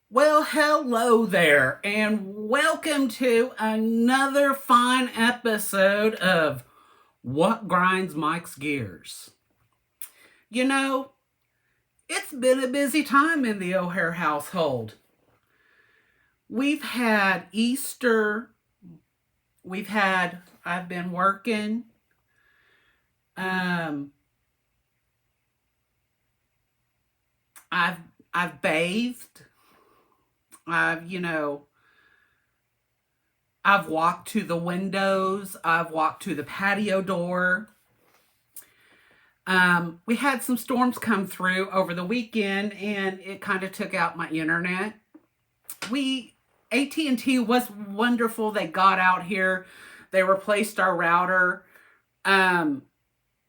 Well, hello there, and welcome to another fine episode of What Grinds Mike's Gears. You know, it's been a busy time in the O'Hare household. We've had Easter, I've been working, um, I've, I've bathed, I've, you know, I've walked to the windows, I've walked to the patio door. We had some storms come through over the weekend, and it kind of took out my internet. We AT&T was wonderful. They got out here, they replaced our router,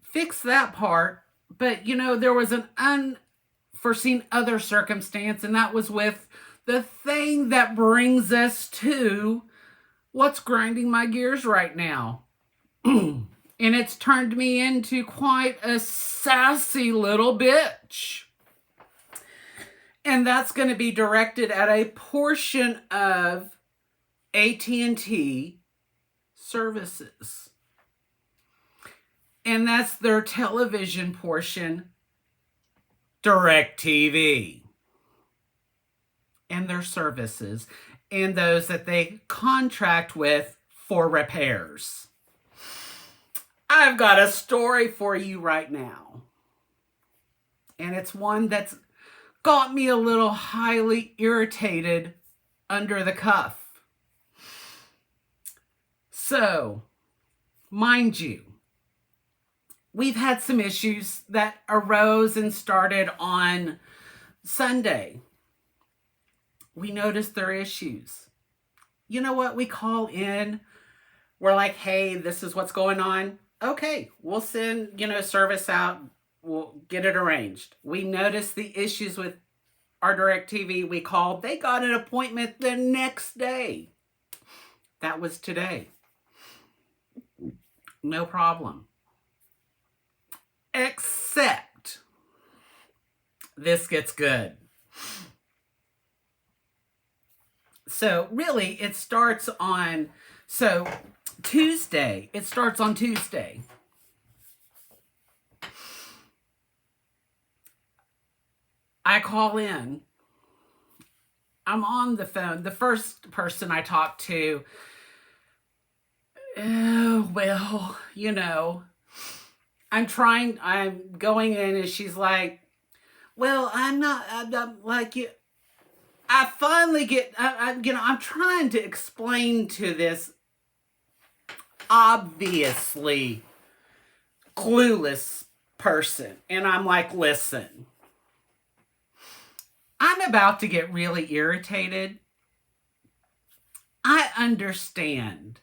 fixed that part. But there was an unforeseen other circumstance, and that was with the thing that brings us to what's grinding my gears right now. And it's turned me into quite a sassy little bitch. And that's going to be directed at a portion of AT&T services. And that's their television portion, DirectTV. And their services. And those that they contract with for repairs. I've got a story for you right now. And it's one that's got me a little highly irritated under the cuff. So, mind you, we've had some issues that arose and started on Sunday. We noticed their issues. You know what? We call in. We're like, hey, this is what's going on. Okay, we'll send, service out. We'll get it arranged. We noticed the issues with our DirectTV. We called. They got an appointment the next day. That was today. No problem. Except this gets good. So really, it starts on Tuesday. It starts on Tuesday. I call in. I'm on the phone. The first person I talked to, I'm going in and she's like, well, I'm like you. I finally get, I'm trying to explain to this obviously clueless person. And I'm like, listen, I'm about to get really irritated. I understand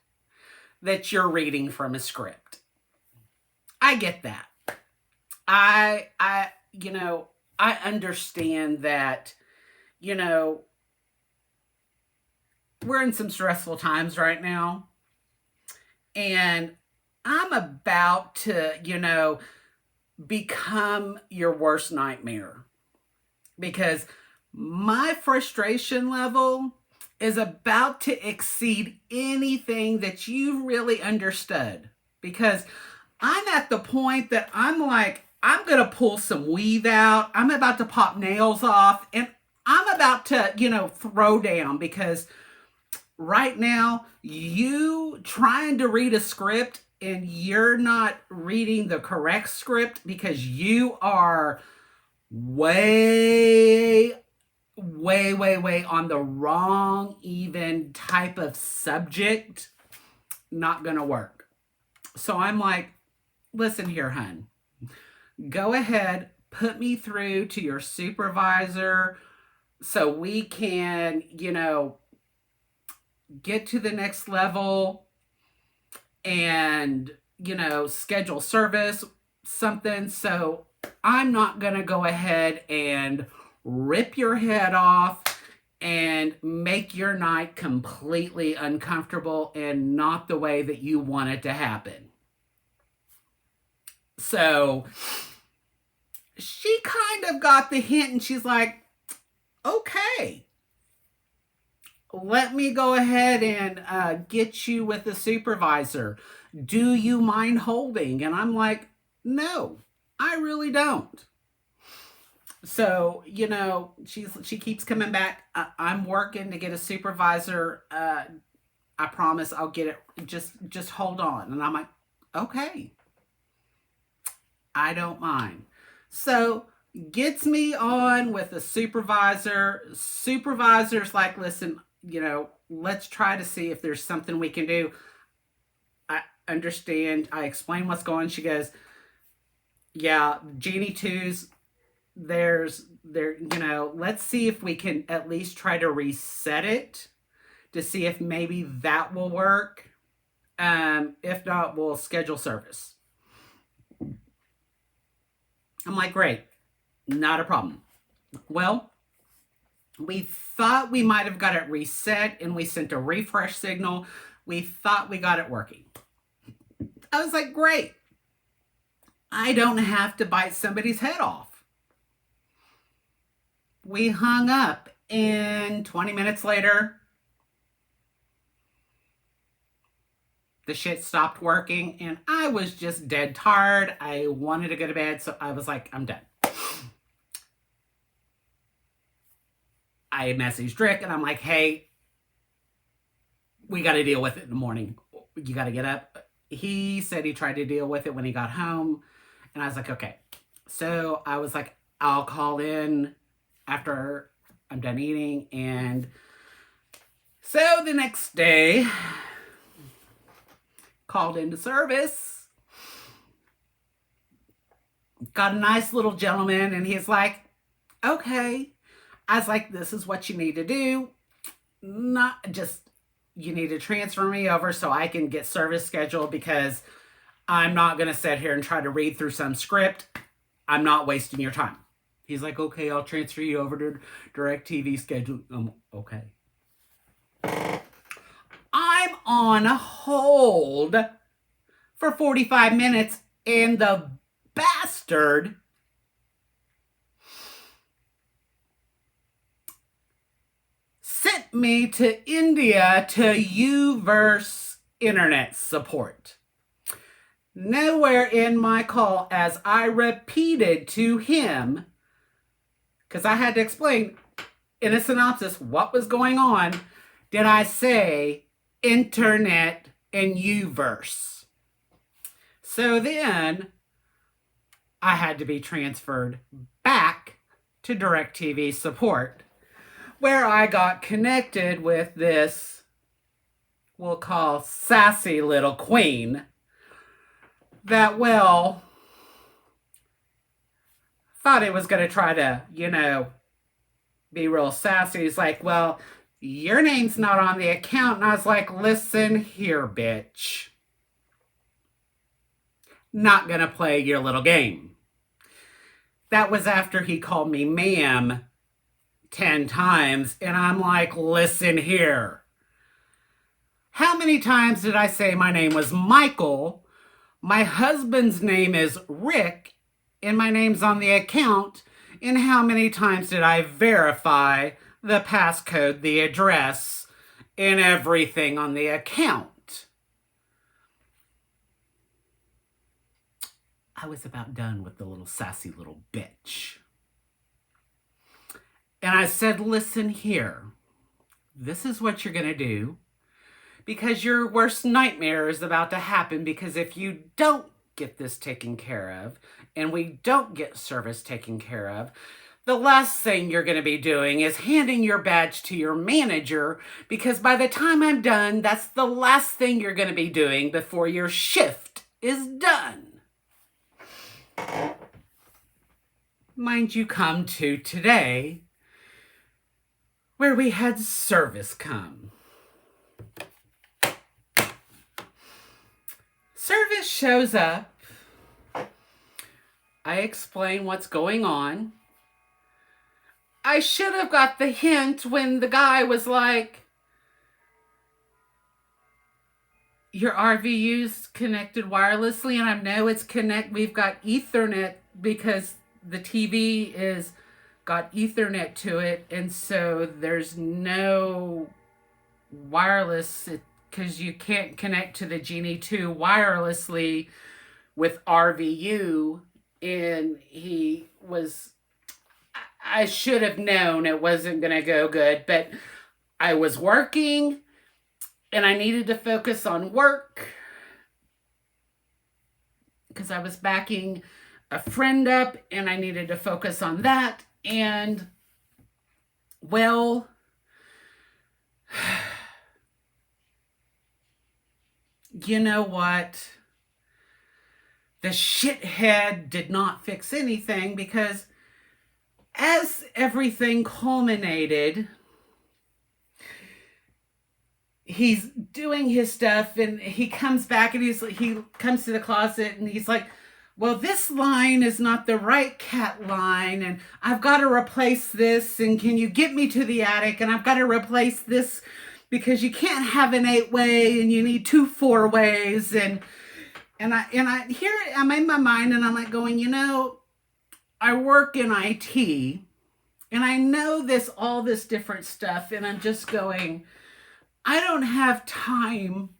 that you're reading from a script. I get that. I understand that, we're in some stressful times right now. And I'm about to, become your worst nightmare. Because my frustration level is about to exceed anything that you've really understood. Because I'm at the point that I'm like, I'm going to pull some weave out. I'm about to pop nails off. And I'm about to, throw down. Because right now, you trying to read a script and you're not reading the correct script because you are way on the wrong even type of subject, not gonna work. So I'm like, listen here, hun. Go ahead, put me through to your supervisor so we can, get to the next level and, schedule service, something. So I'm not going to go ahead and rip your head off and make your night completely uncomfortable and not the way that you want it to happen. So she kind of got the hint and she's like, okay. let me go ahead and get you with the supervisor. Do you mind holding? And I'm like, no, I really don't. So, she keeps coming back. I'm working to get a supervisor. I promise I'll get it. Just hold on. And I'm like, okay, I don't mind. So gets me on with the supervisor. Supervisor's like, listen, let's try to see if there's something we can do. I understand. I explain what's going on. She goes, yeah, Genie 2's, let's see if we can at least try to reset it to see if maybe that will work. If not, we'll schedule service. I'm like, great, not a problem. Well, we thought we might have got it reset and we sent a refresh signal. We thought we got it working. I was like, great. I don't have to bite somebody's head off. We hung up, and 20 minutes later, the shit stopped working, and I was just dead tired. I wanted to go to bed, so I was like, I'm done. I messaged Rick, and I'm like, hey, we got to deal with it in the morning. You got to get up. He said he tried to deal with it when he got home, and I was like, okay. So I was like, I'll call in after I'm done eating. And so the next day, called into service, got a nice little gentleman, and he's like, okay. I was like, this is what you need to do. Not just, you need to transfer me over so I can get service scheduled, because I'm not going to sit here and try to read through some script. I'm not wasting your time. He's like, okay, I'll transfer you over to DirectTV schedule. Okay. I'm on hold for 45 minutes, and the bastard sent me to India to Uverse internet support. Nowhere in my call, as I repeated to him, because I had to explain in a synopsis what was going on, did I say internet and Uverse. So then I had to be transferred back to DirectTV support, where I got connected with this, we'll call sassy little queen, that, well, thought it was going to try to, be real sassy. He's like, well, your name's not on the account. And I was like, listen here, bitch. Not going to play your little game. That was after he called me ma'am 10 times. And I'm like, listen here. How many times did I say my name was Michael? My husband's name is Rick, and my name's on the account. And how many times did I verify the passcode, the address, and everything on the account? I was about done with the little sassy little bitch. And I said, listen here, this is what you're going to do, because your worst nightmare is about to happen, because if you don't get this taken care of, and we don't get service taken care of, the last thing you're going to be doing is handing your badge to your manager, because by the time I'm done, that's the last thing you're going to be doing before your shift is done. Mind you, come to today, where we had service come. Service shows up. I explain what's going on. I should have got the hint when the guy was like, your RVU's connected wirelessly, and I know it's we've got Ethernet, because the TV is got Ethernet to it, and so there's no wireless because you can't connect to the Genie 2 wirelessly with RVU. And I should have known it wasn't going to go good, but I was working and I needed to focus on work because I was backing a friend up and I needed to focus on that. And well, you know what? The shithead did not fix anything because as everything culminated, he's doing his stuff and he comes back and he comes to the closet and he's like, well, this line is not the right cat line and I've got to replace this, and can you get me to the attic, and I've got to replace this because you can't have an 8-way and you need 2 4-ways. And I'm in my mind and I'm like going, you know, I work in IT and I know all this different stuff, and I'm just going, I don't have time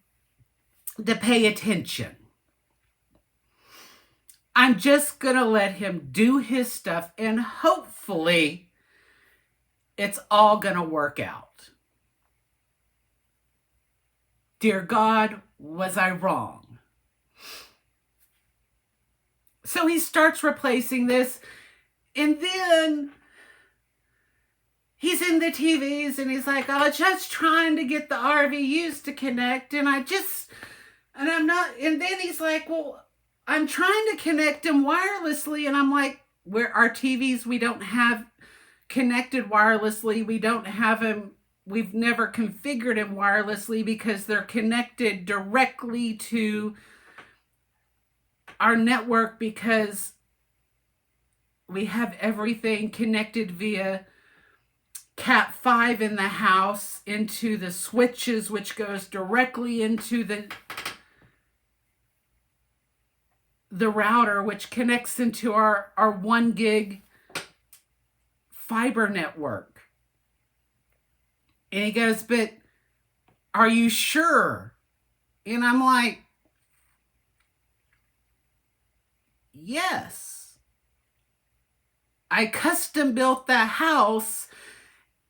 to pay attention. I'm just going to let him do his stuff and hopefully it's all going to work out. Dear God, was I wrong? So he starts replacing this, and then he's in the TVs and he's like, oh, just trying to get the RVUs to connect. And I'm not, and then he's like, well, I'm trying to connect them wirelessly. And I'm like, where our TVs, we don't have connected wirelessly. We don't have them. We've never configured them wirelessly because they're connected directly to our network because we have everything connected via Cat 5 in the house into the switches, which goes directly into the router, which connects into our 1 gig fiber network. And he goes, but are you sure? And I'm like, yes. I custom built the house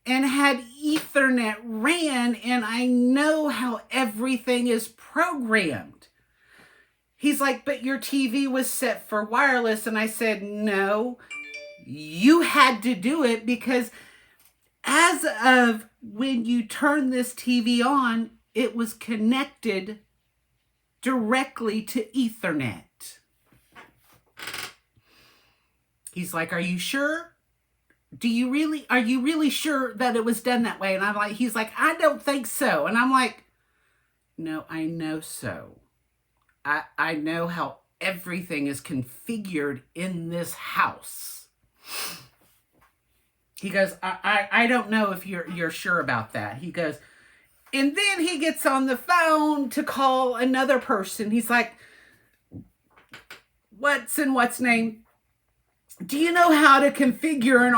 and had Ethernet ran, and I know how everything is programmed. He's like, but your TV was set for wireless. And I said, no, you had to do it because as of when you turn this TV on, it was connected directly to Ethernet. He's like, are you sure? Are you really sure that it was done that way? And I'm like, he's like, I don't think so. And I'm like, no, I know so. I know how everything is configured in this house. He goes, I don't know if you're sure about that. He goes, and then he gets on the phone to call another person. He's like, what's name? Do you know how to configure an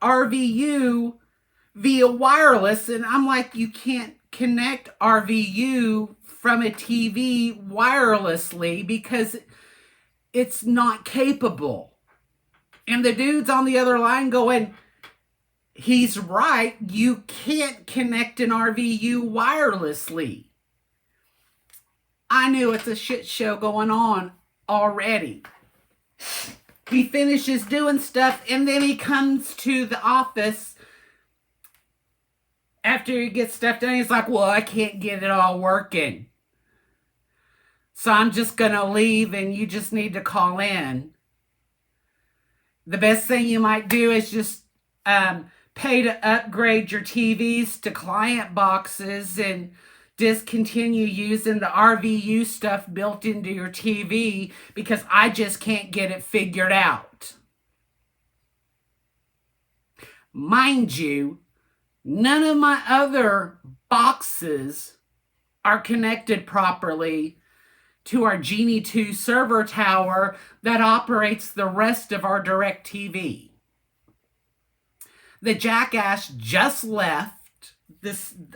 RVU via wireless? And I'm like, you can't connect RVU from a TV wirelessly because it's not capable. And the dude's on the other line going, he's right. You can't connect an RVU wirelessly. I knew it's a shit show going on already. He finishes doing stuff, and then he comes to the office after he gets stuff done. He's like, well, I can't get it all working, so I'm just going to leave, and you just need to call in. The best thing you might do is just pay to upgrade your TVs to client boxes and discontinue using the RVU stuff built into your TV because I just can't get it figured out. Mind you, none of my other boxes are connected properly to our Genie 2 server tower that operates the rest of our DirectTV. The jackass just left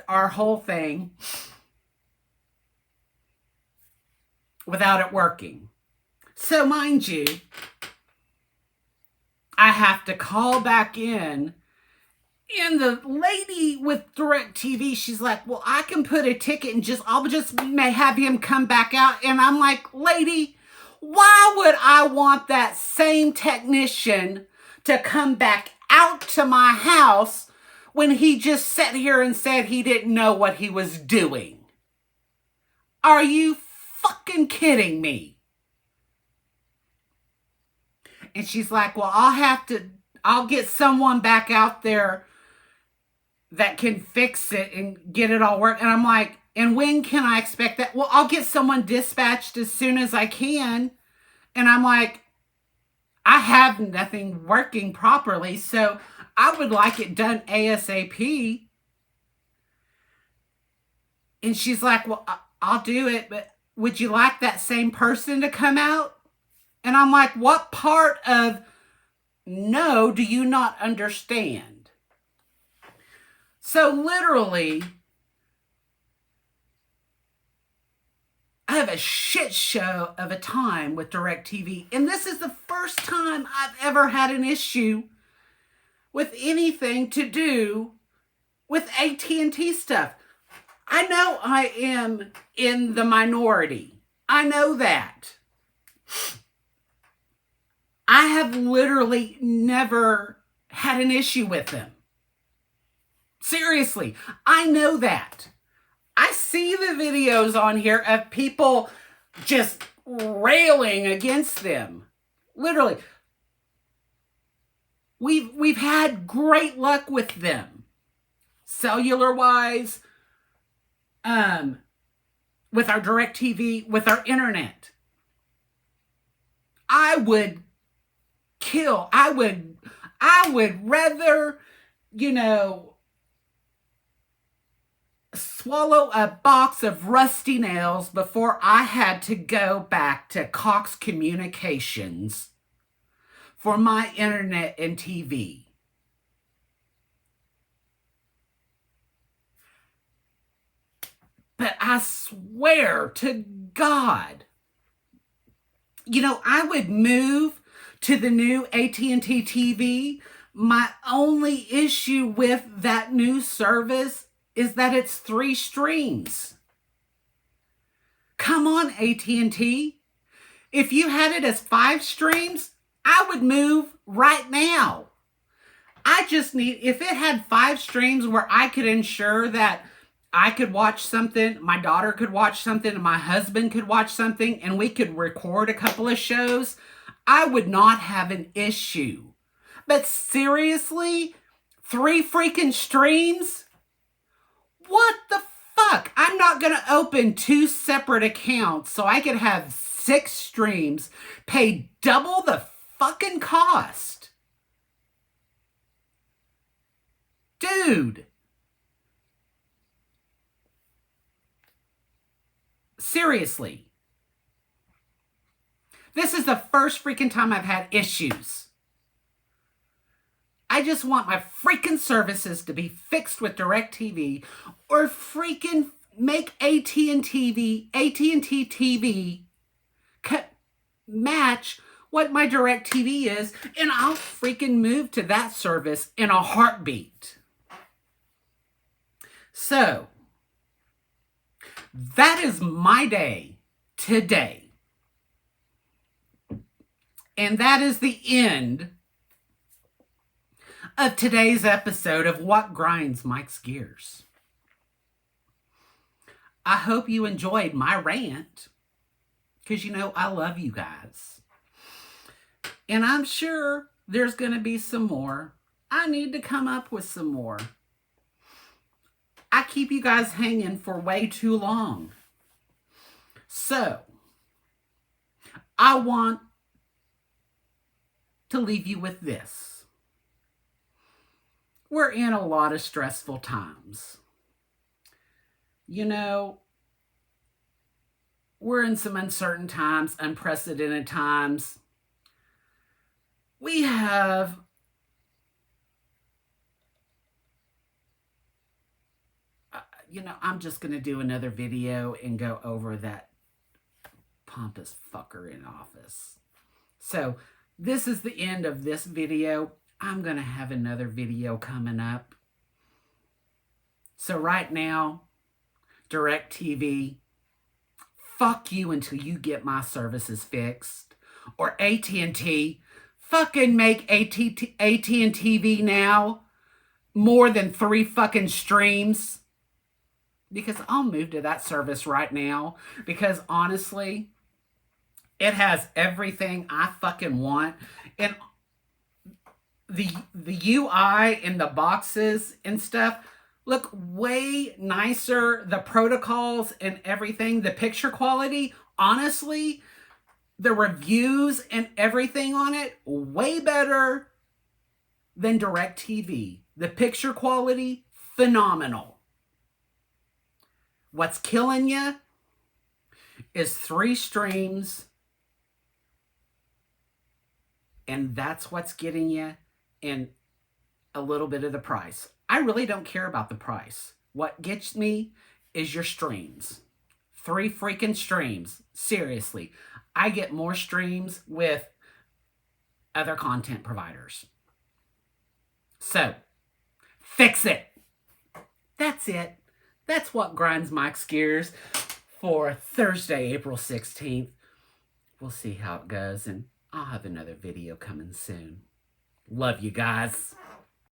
our whole thing without it working. So mind you, I have to call back in, and the lady with DirectTV, she's like, well, I can put a ticket and I'll just may have him come back out. And I'm like, lady, why would I want that same technician to come back out to my house when he just sat here and said he didn't know what he was doing? Are you fucking kidding me? And she's like, well, I'll get someone back out there that can fix it and get it all work. And I'm like, and when can I expect that? Well, I'll get someone dispatched as soon as I can. And I'm like, I have nothing working properly, so I would like it done ASAP. And she's like, well, I'll do it, but would you like that same person to come out? And I'm like, what part of no do you not understand? So literally, I have a shit show of a time with DirectTV. And this is the first time I've ever had an issue with anything to do with AT&T stuff. I know I am in the minority. I know that. I have literally never had an issue with them. Seriously, I know that. I see the videos on here of people just railing against them. Literally. We've had great luck with them. Cellular-wise, with our DirectTV, with our internet. I would rather, swallow a box of rusty nails before I had to go back to Cox Communications for my internet and TV. But I swear to God, I would move to the new AT&T TV. My only issue with that new service is that it's 3 streams. Come on, AT&T. If you had it as 5 streams, I would move right now. I just need, if it had 5 streams where I could ensure that I could watch something, my daughter could watch something, and my husband could watch something, and we could record a couple of shows, I would not have an issue. But seriously, 3 freaking streams? What the fuck? I'm not going to open 2 separate accounts so I could have 6 streams, pay double the fucking cost. Dude. Seriously. This is the first freaking time I've had issues. I just want my freaking services to be fixed with DirectTV, or freaking make AT&T TV match what my DirectTV is, and I'll freaking move to that service in a heartbeat. So, that is my day today. And that is the end of today's episode of What Grinds Mike's Gears. I hope you enjoyed my rant, because I love you guys. And I'm sure there's going to be some more. I need to come up with some more. I keep you guys hanging for way too long. So, I want to leave you with this. We're in a lot of stressful times. We're in some uncertain times, unprecedented times. We have I'm just going to do another video and go over that pompous fucker in office. So this is the end of this video. I'm going to have another video coming up. So right now, DirectTV, fuck you until you get my services fixed. Or AT&T, fucking make AT&T TV now more than 3 fucking streams. Because I'll move to that service right now. Because honestly, it has everything I fucking want. And the UI and the boxes and stuff look way nicer. The protocols and everything, the picture quality, honestly, the reviews and everything on it, way better than DirectTV. The picture quality, phenomenal. What's killing you is 3 streams, and that's what's getting you in a little bit of the price. I really don't care about the price. What gets me is your streams. 3 freaking streams. Seriously. I get more streams with other content providers. So, fix it. That's it. That's what grinds my gears for Thursday, April 16th. We'll see how it goes, and I'll have another video coming soon. Love you guys.